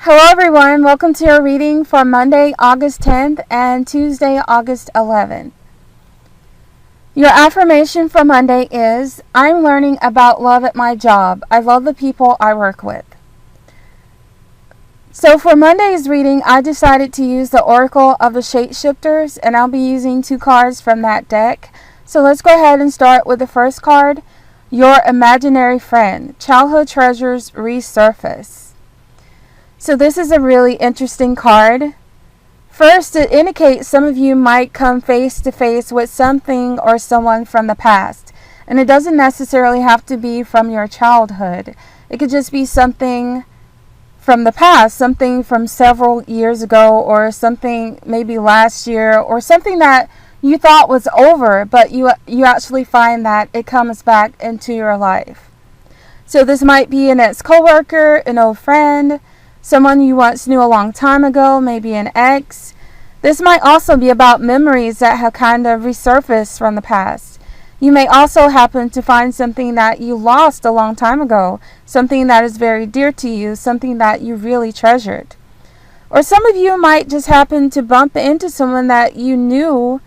Hello everyone, welcome to your reading for Monday, August 10th and Tuesday, August 11th. Your affirmation for Monday is, I'm learning about love at my job. I love the people I work with. So for Monday's reading, I decided to use the Oracle of the Shapeshifters, and I'll be using 2 cards from that deck. So let's go ahead and start with the first card, Your Imaginary Friend. Childhood Treasures Resurface. So this is a really interesting card. First, it indicates some of you might come face to face with something or someone from the past. And it doesn't necessarily have to be from your childhood. It could just be something from the past, something from several years ago, or something maybe last year, or something that you thought was over, but you actually find that it comes back into your life. So this might be an ex-coworker, an old friend, someone you once knew a long time ago, maybe an ex. This might also be about memories that have kind of resurfaced from the past. You may also happen to find something that you lost a long time ago, something that is very dear to you, something that you really treasured. Or some of you might just happen to bump into someone that you knew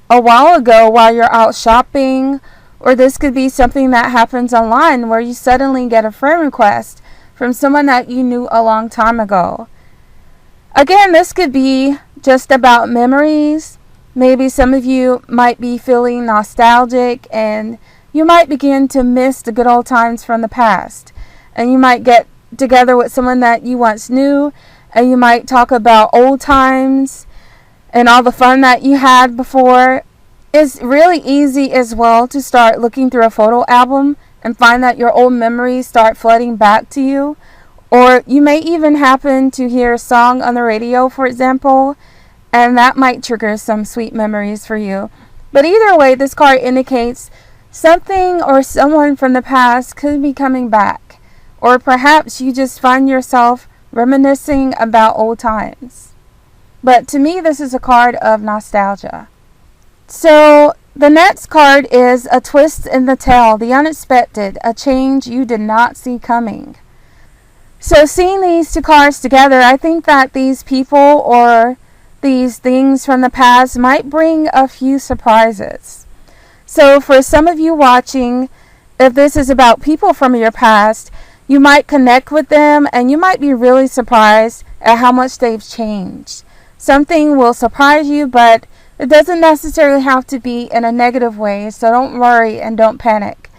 a while ago while you're out shopping, or this could be something that happens online where you suddenly get a friend request from someone that you knew a long time ago. Again, this could be just about memories. Maybe some of you might be feeling nostalgic and you might begin to miss the good old times from the past. And you might get together with someone that you once knew and you might talk about old times and all the fun that you had before. It's really easy as well to start looking through a photo album and find that your old memories start flooding back to you. Or you may even happen to hear a song on the radio, for example, and that might trigger some sweet memories for you. But either way, this card indicates something or someone from the past could be coming back. Or perhaps you just find yourself reminiscing about old times. But to me, this is a card of nostalgia. So the next card is a twist in the tale, the unexpected, a change you did not see coming. So seeing these 2 cards together, I think that these people or these things from the past might bring a few surprises. So for some of you watching, if this is about people from your past, you might connect with them and you might be really surprised at how much they've changed. Something will surprise you, but it doesn't necessarily have to be in a negative way, so don't worry and don't panic.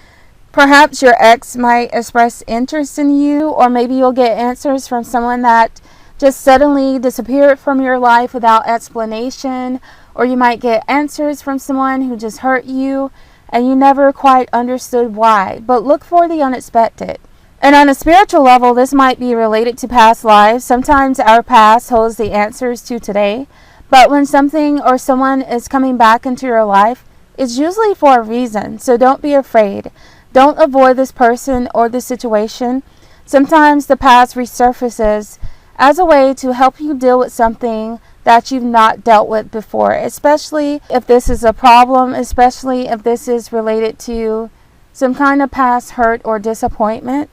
Perhaps your ex might express interest in you, or maybe you'll get answers from someone that just suddenly disappeared from your life without explanation, or you might get answers from someone who just hurt you and you never quite understood why. But look for the unexpected. And on a spiritual level, this might be related to past lives. Sometimes our past holds the answers to today. But when something or someone is coming back into your life, it's usually for a reason. So don't be afraid. Don't avoid this person or this situation. Sometimes the past resurfaces as a way to help you deal with something that you've not dealt with before, especially if this is a problem, especially if this is related to some kind of past hurt or disappointment.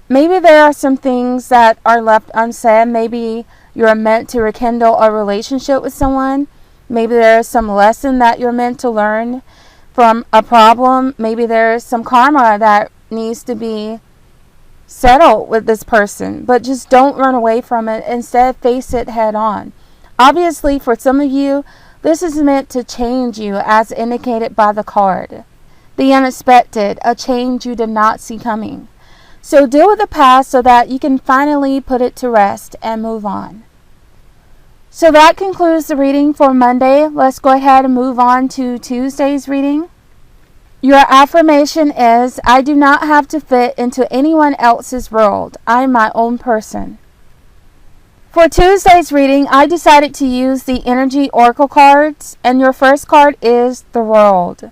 Maybe there are some things that are left unsaid. Maybe you're meant to rekindle a relationship with someone. Maybe there is some lesson that you're meant to learn from a problem. Maybe there is some karma that needs to be settled with this person. But just don't run away from it. Instead, face it head on. Obviously, for some of you, this is meant to change you as indicated by the card. The unexpected, a change you did not see coming. So deal with the past so that you can finally put it to rest and move on. So that concludes the reading for Monday. Let's go ahead and move on to Tuesday's reading. Your affirmation is, I do not have to fit into anyone else's world. I'm my own person. For Tuesday's reading, I decided to use the Energy Oracle cards, and your first card is the World.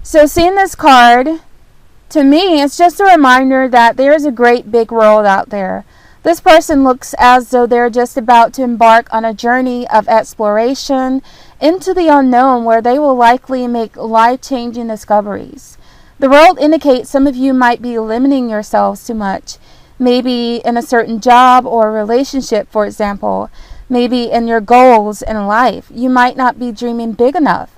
So seeing this card, to me, it's just a reminder that there is a great big world out there. This person looks as though they're just about to embark on a journey of exploration into the unknown where they will likely make life-changing discoveries. The world indicates some of you might be limiting yourselves too much. maybe in a certain job or relationship, for example, maybe in your goals in life. You might not be dreaming big enough.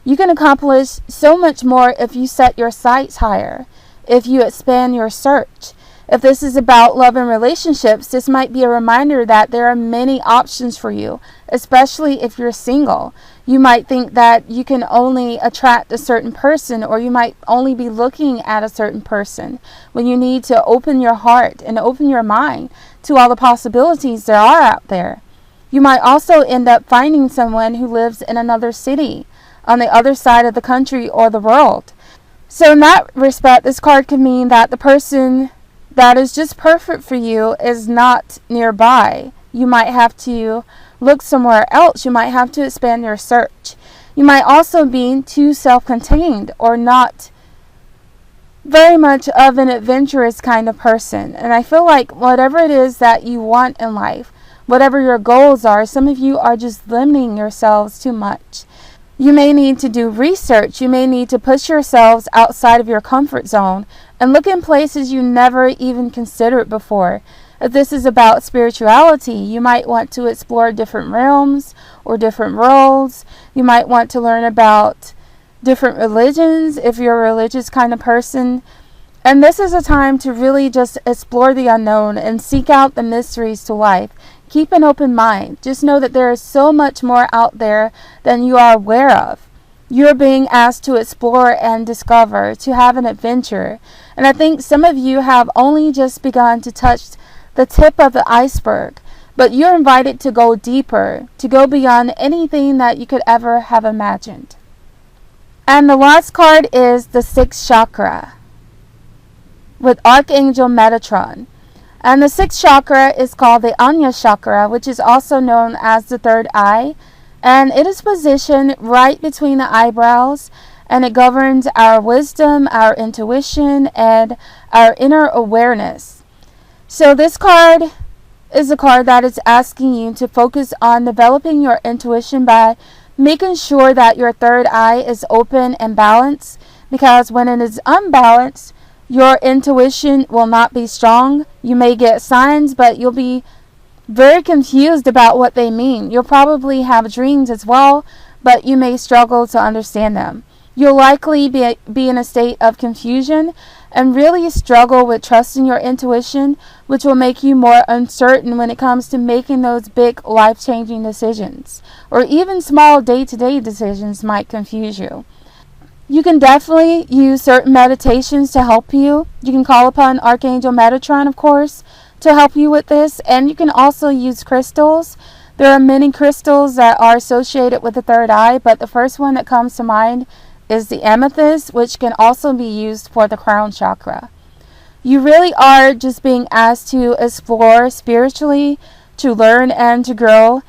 You can accomplish so much more if you set your sights higher, if you expand your search. If this is about love and relationships, this might be a reminder that there are many options for you, especially if you're single. You might think that you can only attract a certain person, or you might only be looking at a certain person, when you need to open your heart and open your mind to all the possibilities there are out there. You might also end up finding someone who lives in another city, on the other side of the country or the world. So in that respect, this card could mean that the person that is just perfect for you is not nearby. You might have to look somewhere else. You might have to expand your search. You might also be too self-contained or not very much of an adventurous kind of person. And I feel like whatever it is that you want in life, whatever your goals are, some of you are just limiting yourselves too much. You may need to do research. You may need to push yourselves outside of your comfort zone and look in places you never even considered before. If this is about spirituality, you might want to explore different realms or different roles. You might want to learn about different religions if you're a religious kind of person. And this is a time to really just explore the unknown and seek out the mysteries to life. Keep an open mind. Just know that there is so much more out there than you are aware of. You're being asked to explore and discover, to have an adventure. And I think some of you have only just begun to touch the tip of the iceberg. But you're invited to go deeper, to go beyond anything that you could ever have imagined. And the last card is the sixth chakra with Archangel Metatron. And the sixth chakra is called the Ajna chakra, which is also known as the third eye. And it is positioned right between the eyebrows, and it governs our wisdom, our intuition, and our inner awareness. So this card is a card that is asking you to focus on developing your intuition by making sure that your third eye is open and balanced, because when it is unbalanced, your intuition will not be strong. You may get signs, but you'll be very confused about what they mean. You'll probably have dreams as well, but you may struggle to understand them. You'll likely be in a state of confusion and really struggle with trusting your intuition, which will make you more uncertain when it comes to making those big life-changing decisions. Or even small day-to-day decisions might confuse you. You can definitely use certain meditations to help you. You can call upon Archangel Metatron, of course, to help you with this. And you can also use crystals. There are many crystals that are associated with the third eye, but the first one that comes to mind is the amethyst, which can also be used for the crown chakra. You really are just being asked to explore spiritually, to learn and to grow,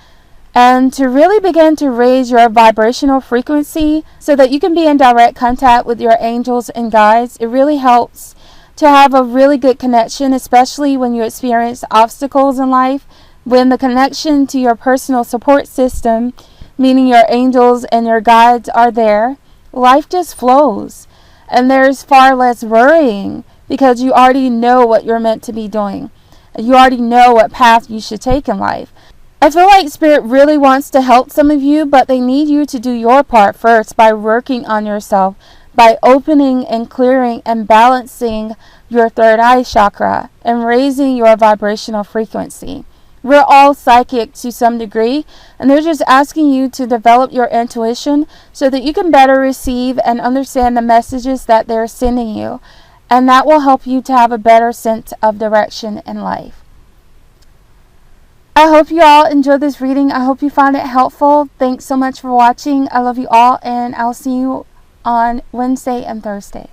and to really begin to raise your vibrational frequency so that you can be in direct contact with your angels and guides. It really helps to have a really good connection, especially when you experience obstacles in life. When the connection to your personal support system, meaning your angels and your guides, are there, life just flows. And there's far less worrying because you already know what you're meant to be doing. You already know what path you should take in life. I feel like Spirit really wants to help some of you, but they need you to do your part first by working on yourself, by opening and clearing and balancing your third eye chakra and raising your vibrational frequency. We're all psychic to some degree, and they're just asking you to develop your intuition so that you can better receive and understand the messages that they're sending you, and that will help you to have a better sense of direction in life. I hope you all enjoyed this reading. I hope you found it helpful. Thanks so much for watching. I love you all, and I'll see you on Wednesday and Thursday.